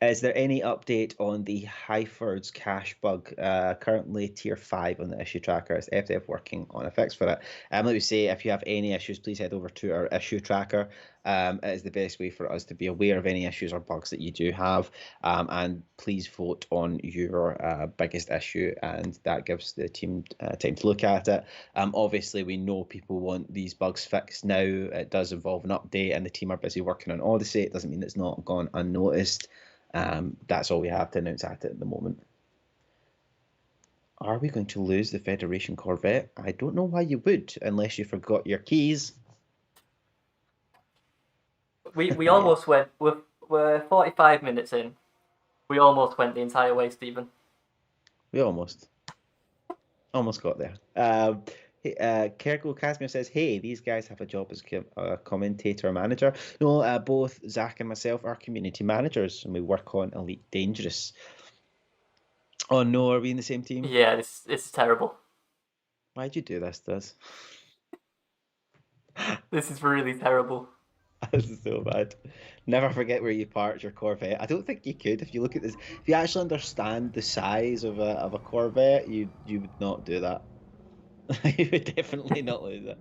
Speaker 2: Is there any update on the Hyford's cache bug? Currently tier 5 on the issue tracker. Is FDF working on a fix for it? Let me say, if you have any issues, please head over to our issue tracker. It is the best way for us to be aware of any issues or bugs that you do have. And please vote on your biggest issue, and that gives the team time to look at it. Obviously, we know people want these bugs fixed now. It does involve an update, and the team are busy working on Odyssey. It doesn't mean it's not gone unnoticed. That's all we have to announce at the moment. Are we going to lose the Federation Corvette? I don't know why you would, unless you forgot your keys.
Speaker 1: We almost went. We're 45 minutes in. We almost went the entire way, Stephen.
Speaker 2: We almost got there. Kergo Casimir says, hey, these guys have a job as a commentator or manager. No, both Zac and myself are community managers, and we work on Elite Dangerous. Oh no, are we in the same team?
Speaker 1: Yeah, this is terrible.
Speaker 2: Why'd you do this to us?
Speaker 1: This is really terrible.
Speaker 2: This is so bad. Never forget where you parked your Corvette. I don't think you could. If you look at this, if you actually understand the size of a Corvette, you would not do that. You would definitely not lose it.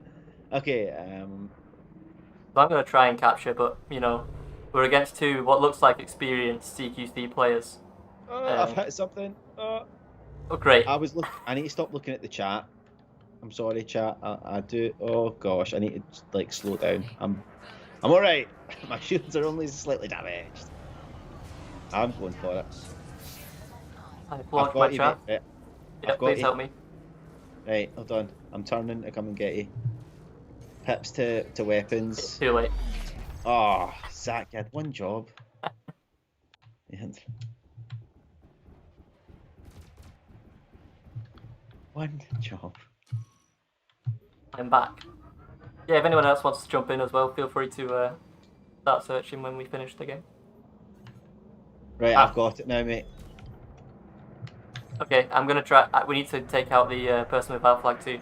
Speaker 2: Okay.
Speaker 1: So I'm going to try and capture, but we're against two what looks like experienced CQC players.
Speaker 2: I've hit something.
Speaker 1: Oh, great.
Speaker 2: I need to stop looking at the chat. I'm sorry, chat. I do. Oh gosh, I need to slow down. I'm all right. My shields are only slightly damaged. I'm going for it.
Speaker 1: I've launched my trap. Yeah, please help me.
Speaker 2: Right, hold on. I'm turning to come and get you. Pips to weapons.
Speaker 1: It's too late.
Speaker 2: Oh, Zac, you had one job. One job.
Speaker 1: I'm back. Yeah, if anyone else wants to jump in as well, feel free to start searching when we finish the game.
Speaker 2: Right, I've got it now, mate.
Speaker 1: Okay, I'm gonna try. We need to take out the person without flag too.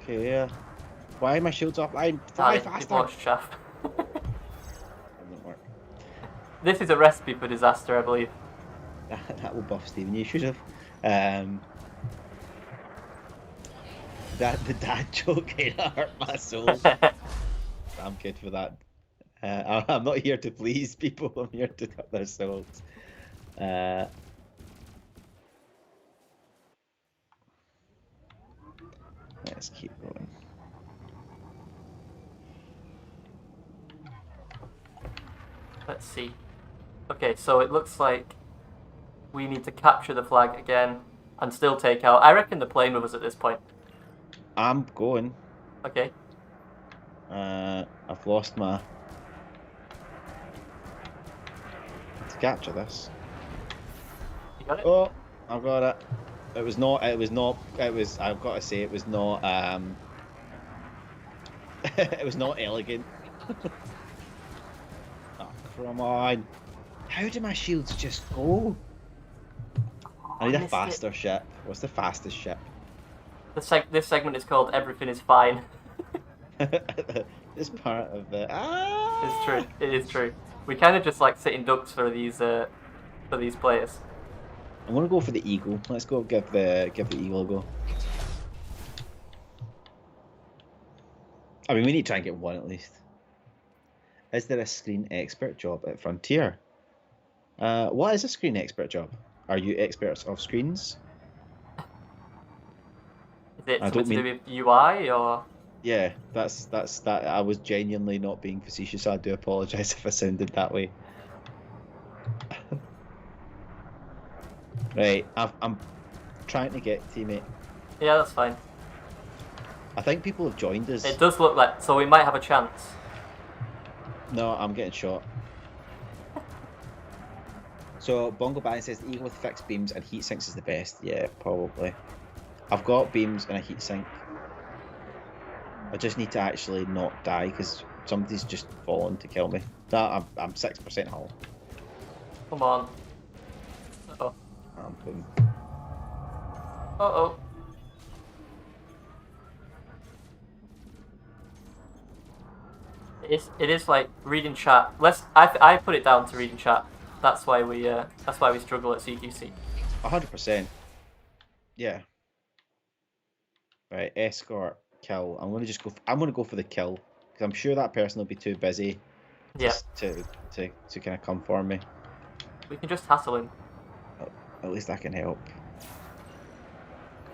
Speaker 2: Okay, yeah. Why are my shields offline? Fly faster!
Speaker 1: Launched chaff.
Speaker 2: That won't work.
Speaker 1: This is a recipe for disaster, I believe.
Speaker 2: That will buff Stephen. You should have. The dad joke hurt my soul. I'm good for that. I'm not here to please people. I'm here to cut their souls. Let's keep going.
Speaker 1: Let's see. Okay, so it looks like we need to capture the flag again and still take out. I reckon they're playing with us at this point.
Speaker 2: I'm going.
Speaker 1: Okay.
Speaker 2: I've lost my. Let's capture this.
Speaker 1: You got it?
Speaker 2: Oh, I've got it. It was not. I've got to say, it was not. It was not elegant. Oh, come on! How do my shields just go? I need a faster ship. What's the fastest ship?
Speaker 1: This segment is called "Everything is Fine."
Speaker 2: This part of the.
Speaker 1: It's true. It is true. We kind of just sitting ducks for these players.
Speaker 2: I'm gonna go for the eagle. Let's go give the eagle a go. I mean, we need to try and get one at least. Is there a screen expert job at Frontier? What is a screen expert job? Are you experts of screens?
Speaker 1: Is it something to do with UI or?
Speaker 2: Yeah, that's that. I was genuinely not being facetious. I do apologise if I sounded that way. Right, I'm trying to get teammate.
Speaker 1: Yeah, that's fine.
Speaker 2: I think people have joined us.
Speaker 1: It does look like, so we might have a chance.
Speaker 2: No, I'm getting shot. So Bongo Bang says the eagle with fixed beams and heat sinks is the best. Yeah, probably. I've got beams and a heat sink. I just need to actually not die because somebody's just fallen to kill me. No, I'm 6% hull.
Speaker 1: Come on. Uh-oh.
Speaker 2: I'm putting...
Speaker 1: Uh-oh. It is like reading chat. I put it down to reading chat. That's why we struggle at CQC.
Speaker 2: 100%. Yeah. Right, escort, kill. I'm gonna go for the kill because I'm sure that person will be too busy
Speaker 1: Yeah,
Speaker 2: to kind of come for me.
Speaker 1: we can just hassle him.
Speaker 2: At least that can help.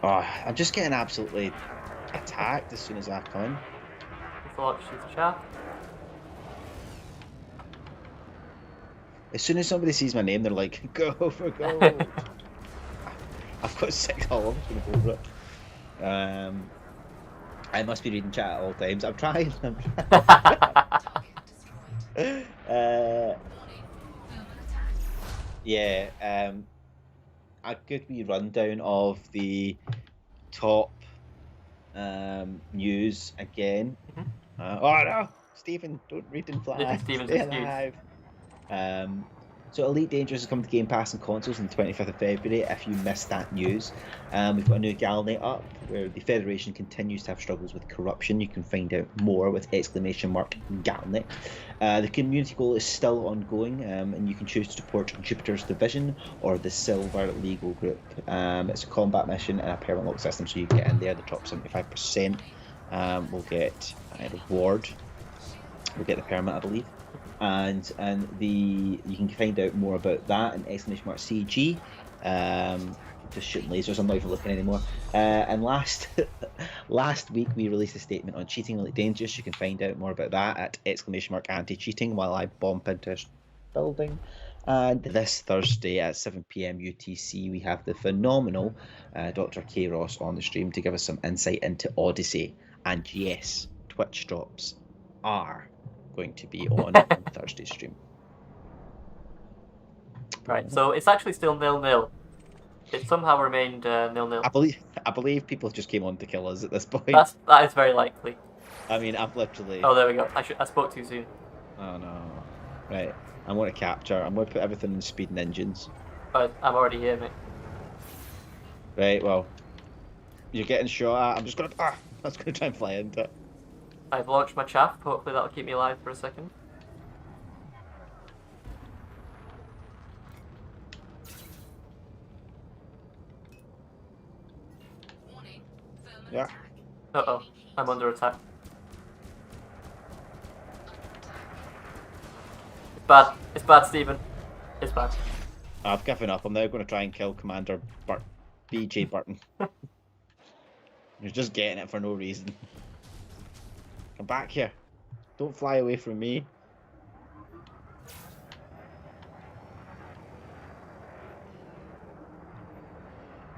Speaker 2: Oh, I'm just getting absolutely attacked as soon as I come in.
Speaker 1: Let's launch his shaft.
Speaker 2: As soon as somebody sees my name, they're like, "Go for gold." I've got 6 all. I'm just gonna go for it. I must be reading chat at all times. I'm trying. Yeah. A good wee rundown of the top news again. Oh no, Stephen, don't read and
Speaker 1: This
Speaker 2: fly.
Speaker 1: is Steven's
Speaker 2: Stay
Speaker 1: excuse.
Speaker 2: alive. So Elite Dangerous has come to Game Pass and consoles on the 25th of February. If you missed that news, we've got a new Galnet up where the Federation continues to have struggles with corruption. You can find out more with !Galnet. The community goal is still ongoing, and you can choose to support Jupiter's Division or the Silver Legal Group. It's a combat mission and a permanent lock system, so you get in there. The top 75% will get a reward. We'll get the permit, I believe. And you can find out more about that in !CG. Just shooting lasers. I'm not even looking anymore. And last week we released a statement on cheating Elite Dangerous. You can find out more about that at !Anti-cheating while I bump into a building. And this Thursday at 7 p.m. UTC, we have the phenomenal Dr. K. Ross on the stream to give us some insight into Odyssey. And yes, Twitch drops are going to be on Thursday's stream.
Speaker 1: Right, so it's actually still 0-0. It somehow remained 0-0.
Speaker 2: I believe people just came on to kill us at this point.
Speaker 1: That is very likely.
Speaker 2: I mean, I've literally.
Speaker 1: Oh, there we go. I spoke too soon.
Speaker 2: Oh no! Right, I'm going to capture. I'm going to put everything in speed and engines.
Speaker 1: Oh, I'm already here, mate.
Speaker 2: Right, well, you're getting shot at. I'm just going to. I'm just going to try and fly into it.
Speaker 1: I've launched my chaff. Hopefully that'll keep me alive for a second.
Speaker 2: Yeah.
Speaker 1: Uh-oh. I'm under attack. It's bad. It's bad, Stephen. It's bad.
Speaker 2: I've given up. I'm now going to try and kill Commander BJ Burton. You're just getting it for no reason. Come back here. Don't fly away from me.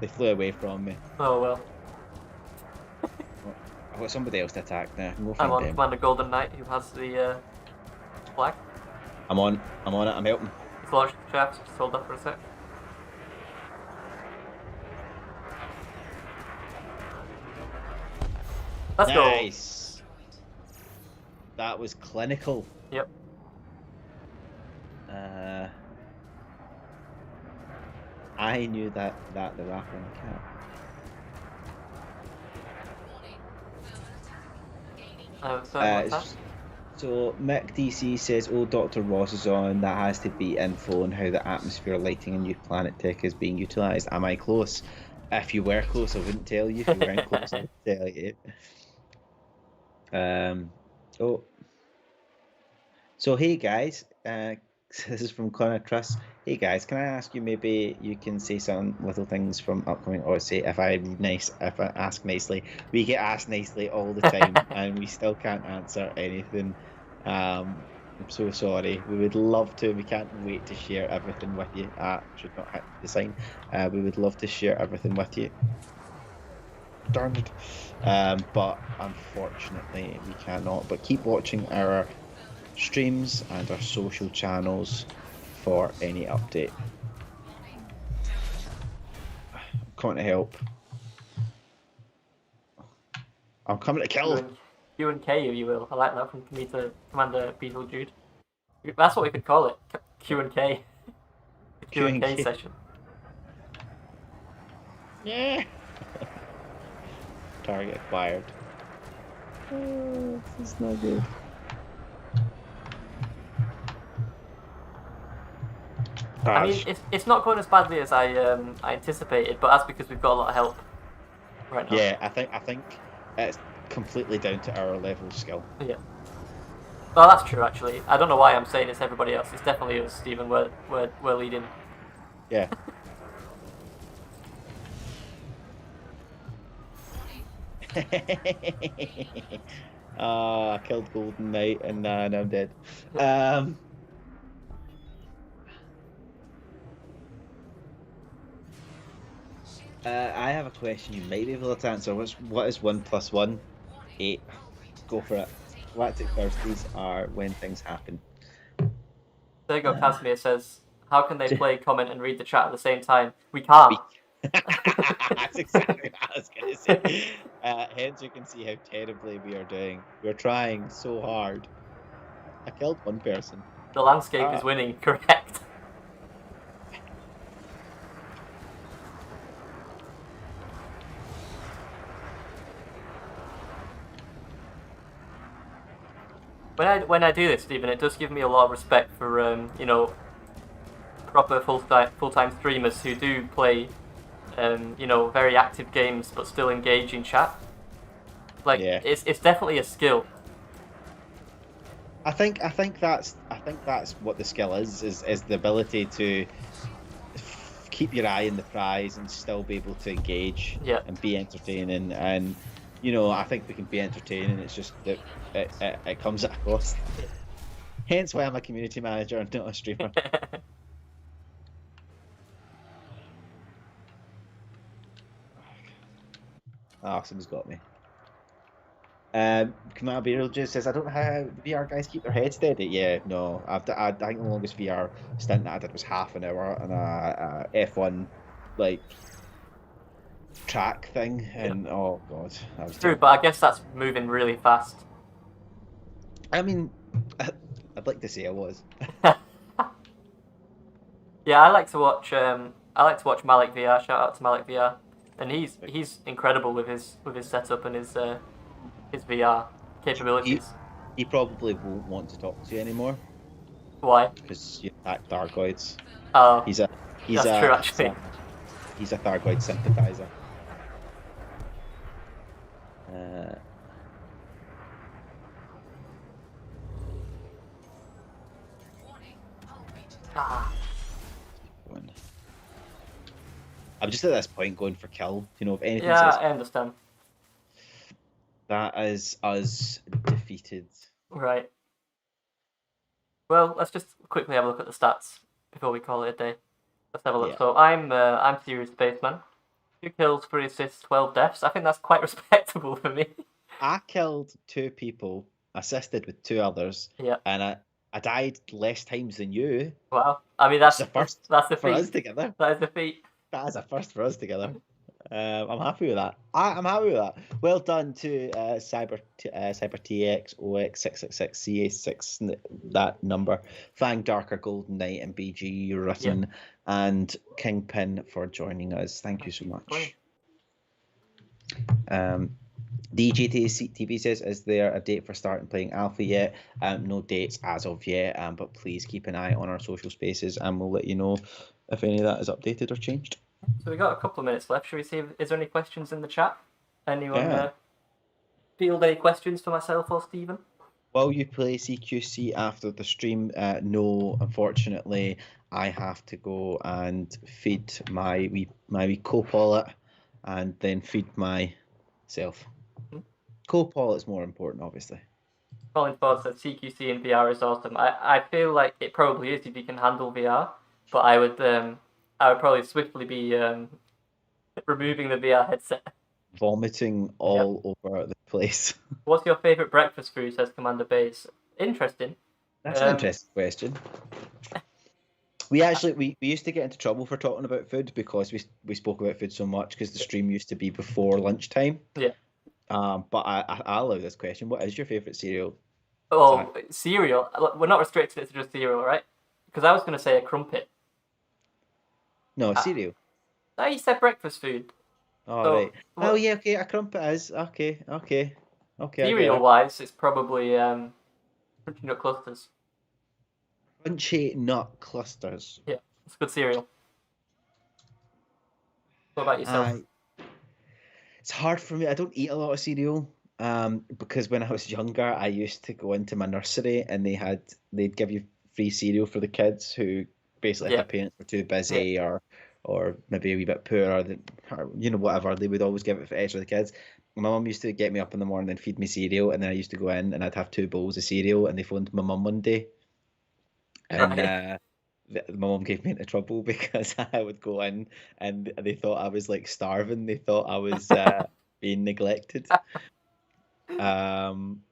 Speaker 2: They flew away from me.
Speaker 1: Oh well.
Speaker 2: I've got somebody else to attack now.
Speaker 1: I'm on Commander Golden Knight, who has the flag.
Speaker 2: I'm on it. I'm helping.
Speaker 1: He's launched the shafts. Just hold up for a sec. Let's go.
Speaker 2: Nice. That was clinical.
Speaker 1: Yep.
Speaker 2: I knew that the rapper on the cap. So Mick DC says, "Oh, Dr. Ross is on. That has to be info on how the atmosphere lighting in new planet tech is being utilised. Am I close? If you were close, I wouldn't tell you. If you weren't close, I would tell you." Oh. So hey guys, this is from Connor Truss. Hey guys, can I ask you, maybe you can say some little things from upcoming Odyssey if I ask nicely. We get asked nicely all the time and we still can't answer anything. I'm so sorry. We would love to. We can't wait to share everything with you. Should not hit the sign. We would love to share everything with you. Darn it. But unfortunately we cannot. But keep watching our streams and our social channels for any update. I'm coming to help. I'm coming to kill.
Speaker 1: Q and K, if you will. I like that from me to Commander Beetle Jude. That's what we could call it. Q and K. The Q and K session.
Speaker 2: Yeah. Target acquired. Oh, this is not good.
Speaker 1: I mean, it's not going as badly as I anticipated, but that's because we've got a lot of help right now.
Speaker 2: Yeah, I think it's completely down to our level of skill.
Speaker 1: Yeah. Well, that's true actually. I don't know why I'm saying it's everybody else. It's definitely us, Stephen. We're leading.
Speaker 2: Yeah. I killed Golden Knight and now I'm dead. I have a question you might be able to answer. What is 1 + 1? 8. Go for it. Galactic Thursdays are when things happen.
Speaker 1: There you go. Casimir says, "How can they play, comment, and read the chat at the same time? We can't."
Speaker 2: That's exactly what I was going to say. Hence, you can see how terribly we are doing. We're trying so hard. I killed one person.
Speaker 1: The landscape is winning. Correct. When I do this, Stephen, it does give me a lot of respect for proper full-time streamers who do play very active games but still engage in chat. Like it's definitely a skill.
Speaker 2: I think that's what the skill is the ability to keep your eye on the prize and still be able to engage and be entertaining. And I think we can be entertaining. It's just that it comes at a cost. Hence why I'm a community manager and not a streamer. Someone's got me. Commander Beryl just says, I don't know how the VR guys keep their heads steady. Yeah, no. I think the longest VR stint that I did was half an hour on a F1 track thing, and oh god, that was
Speaker 1: true. But I guess that's moving really fast.
Speaker 2: I mean, I'd like to say I was.
Speaker 1: Yeah, I like to watch Malik VR. Shout out to Malik VR, and he's incredible with his setup and his VR capabilities.
Speaker 2: He probably won't want to talk to you anymore.
Speaker 1: Why?
Speaker 2: Because you attack Thargoids.
Speaker 1: Oh,
Speaker 2: He's
Speaker 1: true actually.
Speaker 2: He's a Thargoid sympathizer. I'm just at this point going for kill. If anything
Speaker 1: Yeah,
Speaker 2: says
Speaker 1: I understand.
Speaker 2: that is us defeated.
Speaker 1: Right. Well, let's just quickly have a look at the stats before we call it a day. Let's have a look. Yeah. So I'm Serious Spaceman. 2 kills, 3 assists, 12 deaths. I think that's quite respectable for me.
Speaker 2: I killed 2 people, assisted with 2 others.
Speaker 1: Yeah.
Speaker 2: And I died less times than you.
Speaker 1: Wow. I mean, that's
Speaker 2: a first.
Speaker 1: That's a feat
Speaker 2: for us together.
Speaker 1: That is a feat.
Speaker 2: That is a first for us together. I'm happy with that. I'm happy with that. Well done to Cyber TX OX666 CA6, that number. Fang Darker, Golden Knight, and BG Rutten and Kingpin for joining us. Thank you so much. DGTV says, is there a date for starting playing Alpha yet? No dates as of yet, but please keep an eye on our social spaces and we'll let you know if any of that is updated or changed.
Speaker 1: So we got a couple of minutes left. Should we see? Is there any questions in the chat? Anyone field any questions for myself or Stephen?
Speaker 2: Will you play CQC after the stream? No, unfortunately, I have to go and feed my wee co-pilot and then feed myself. Co-pilot is more important, obviously.
Speaker 1: Colin Ford said CQC in VR is awesome. I feel like it probably is if you can handle VR, but I would probably swiftly be removing the VR headset.
Speaker 2: Vomiting all over the place.
Speaker 1: What's your favourite breakfast food, says Commander Base. Interesting.
Speaker 2: That's an interesting question. We used to get into trouble for talking about food because we spoke about food so much because the stream used to be before lunchtime.
Speaker 1: Yeah.
Speaker 2: But I love this question. What is your favourite cereal?
Speaker 1: Oh, cereal? We're not restricted to just cereal, right? Because I was going to say a crumpet.
Speaker 2: No, cereal.
Speaker 1: No, you said breakfast food.
Speaker 2: Oh, right. Oh, yeah, okay, a crumpet is. Okay.
Speaker 1: Cereal-wise, it's probably Crunchy Nut Clusters.
Speaker 2: Crunchy Nut Clusters.
Speaker 1: Yeah. It's a good cereal. What about yourself?
Speaker 2: It's hard for me. I don't eat a lot of cereal. Because when I was younger, I used to go into my nursery and they'd give you free cereal for the kids who basically if
Speaker 1: Yeah.
Speaker 2: their parents were too
Speaker 1: Yeah.
Speaker 2: busy or maybe a wee bit poor or whatever, they would always give it for extra to the kids. My mum used to get me up in the morning and feed me cereal, and then I used to go in and I'd have 2 bowls of cereal, and they phoned my mum one day, and
Speaker 1: Right.
Speaker 2: my mum gave me into trouble because I would go in and they thought I was like starving. They thought I was being neglected. Um,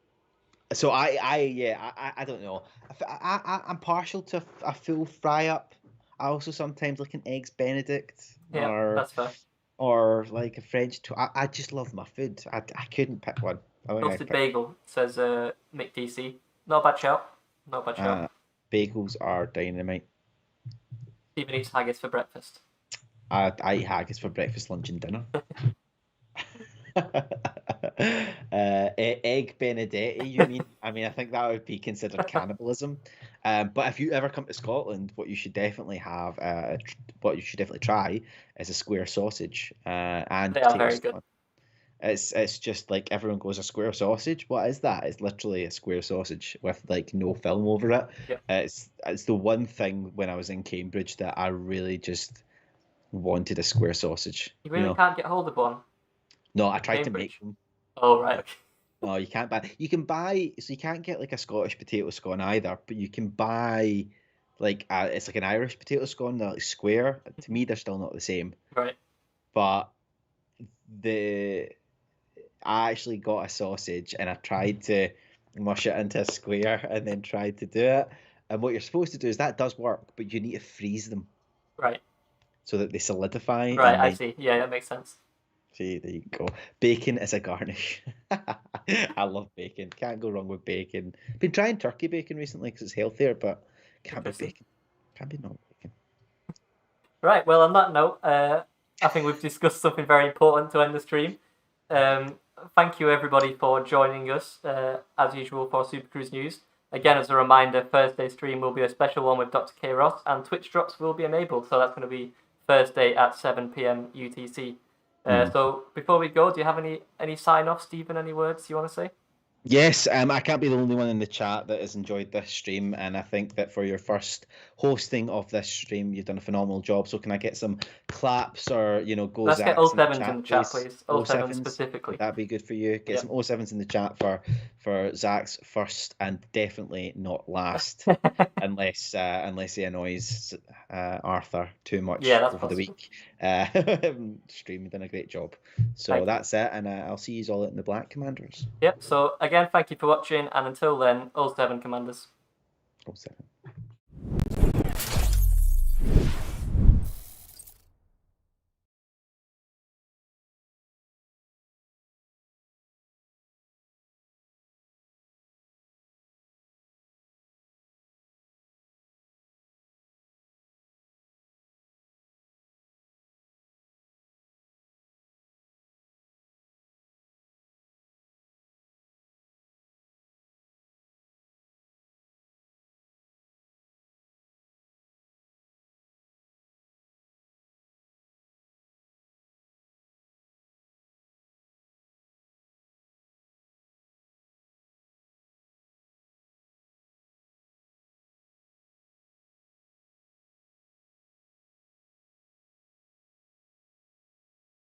Speaker 2: so I don't know. I'm partial to a full fry up. I also sometimes like an eggs Benedict
Speaker 1: Yeah, that's fair.
Speaker 2: or like a French toast. I just love my food. I couldn't pick one. I think I'd
Speaker 1: Toasted
Speaker 2: pick
Speaker 1: bagel, says Mick DC. Not a bad shout. Not a bad shout.
Speaker 2: bagels are dynamite.
Speaker 1: Stephen eats haggis for breakfast.
Speaker 2: I eat haggis for breakfast, lunch, and dinner. Egg Benedetti, you mean? I mean, I think that would be considered cannibalism. But if you ever come to Scotland, what you should definitely have, what you should definitely try, is a square sausage and
Speaker 1: They are
Speaker 2: potato
Speaker 1: very good.
Speaker 2: scone. It's just like everyone goes a square sausage. What is that? It's literally a square sausage with like no film over it.
Speaker 1: Yeah.
Speaker 2: It's the one thing when I was in Cambridge that I really just wanted a square sausage.
Speaker 1: You really can't get hold of one.
Speaker 2: No, I tried to
Speaker 1: Cambridge.
Speaker 2: make them.
Speaker 1: Oh, right. Okay.
Speaker 2: No, you can't buy. You can buy. So you can't get like a Scottish potato scone either, but you can buy like it's like an Irish potato scone. They're like square. To me, they're still not the same.
Speaker 1: Right.
Speaker 2: But I actually got a sausage and I tried to mush it into a square and then tried to do it. And what you're supposed to do is that does work, but you need to freeze them
Speaker 1: Right.
Speaker 2: so that they solidify.
Speaker 1: Right.
Speaker 2: And
Speaker 1: I
Speaker 2: then
Speaker 1: see. Yeah, that makes sense.
Speaker 2: see, there you go. Bacon is a garnish. I love bacon. Can't go wrong with bacon. Been trying turkey bacon recently because it's healthier, but can't be
Speaker 1: Interesting.
Speaker 2: bacon. Can't be not bacon.
Speaker 1: Right. Well, on that note, I think we've discussed something very important to end the stream. Thank you everybody for joining us as usual for Supercruise News. Again, as a reminder, Thursday stream will be a special one with Dr. K. Ross, and Twitch drops will be enabled, so that's going to be Thursday at 7 p.m. UTC. So before we go, do you have any sign-off, Stephen? Any words you want to say?
Speaker 2: Yes, I can't be the only one in the chat that has enjoyed this stream, and I think that for your first hosting of this stream, you've done a phenomenal job. So can I get some claps or go
Speaker 1: Let's get
Speaker 2: Zacs
Speaker 1: O7s in the chat, please. O7 specifically.
Speaker 2: Would that be good for you? Get some O7s in the chat for Zach's first and definitely not last, unless he annoys Arthur too much
Speaker 1: Yeah, that's
Speaker 2: over the
Speaker 1: possible.
Speaker 2: week. Stream done a great job. So
Speaker 1: Thank you.
Speaker 2: that's it, and I'll see you all out in the black, Commanders.
Speaker 1: Yep, so again, thank you for watching, and until then, O7 Commanders.
Speaker 2: O7.